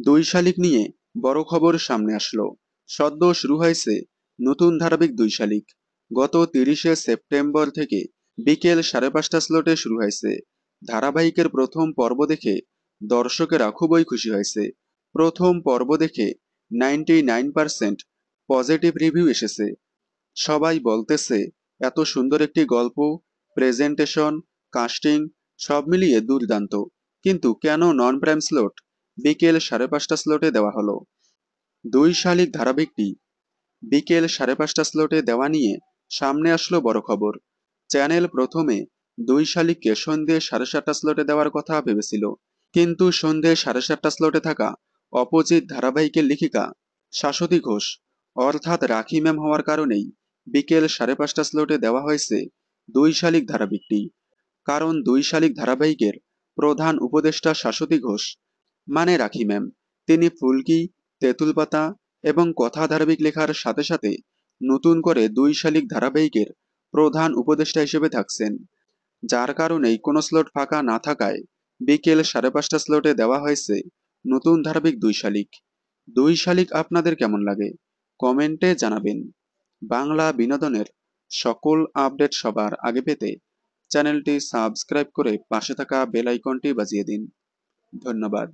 দুই শালিক নিয়ে বড় খবর সামনে আসলো। সদ্য শুরু হয়েছে নতুন ধারাবাহিক দুই শালিক। গত 30শে সেপ্টেম্বর থেকে বিকেল 5:30 স্লটে শুরু হয়েছে। ধারাবাহিকের প্রথম পর্ব দেখে দর্শকেরা খুবই খুশি হয়েছে। প্রথম পর্ব দেখে 99% পজিটিভ রিভিউ এসেছে। সবাই বলতেছে এত সুন্দর একটি গল্প, প্রেজেন্টেশন, কাস্টিং সব মিলিয়ে দুর্দান্ত। কিন্তু কেন নন প্রাইম স্লট বিকেল 5:30 স্লটে দেওয়া হলো? দুই শালিক ধারাবাহিকটি বিকেল 5:30 স্লটে দেওয়া নিয়ে সামনে আসলো বড় খবর। চ্যানেল প্রথমে দুই শালিককে সন্ধে 7:30 স্লটে দেওয়ার কথা ভেবেছিল, কিন্তু সন্ধে 7:30 স্লটে থাকা অপোজিট ধারাবাহিকের লেখিকা শাশ্বতী ঘোষ অর্থাৎ রাখি ম্যাম হওয়ার কারণেই বিকেল 5:30 স্লটে দেওয়া হয়েছে দুই শালিক ধারাবাহিকটি। কারণ দুই শালিক ধারাবাহিকের প্রধান উপদেষ্টা শাশ্বতী ঘোষ মানে রাখি ম্যাম। তিনি ফুলকি, তেঁতুল পাতা এবং কথা ধারাবাহিক লেখার সাথে সাথে নতুন করে দুই শালিক ধারাবাহিকের প্রধান উপদেষ্টা হিসেবে থাকছেন। যার কারণেই কোনো স্লট ফাঁকা না থাকায় বিকেল 5:30 স্লটে দেওয়া হয়েছে নতুন ধারাবাহিক দুই শালিক। দুই শালিক আপনাদের কেমন লাগে কমেন্টে জানাবেন। বাংলা বিনোদনের সকল আপডেট সবার আগে পেতে চ্যানেলটি সাবস্ক্রাইব করে পাশে থাকা বেল আইকনটি বাজিয়ে দিন। ধন্যবাদ।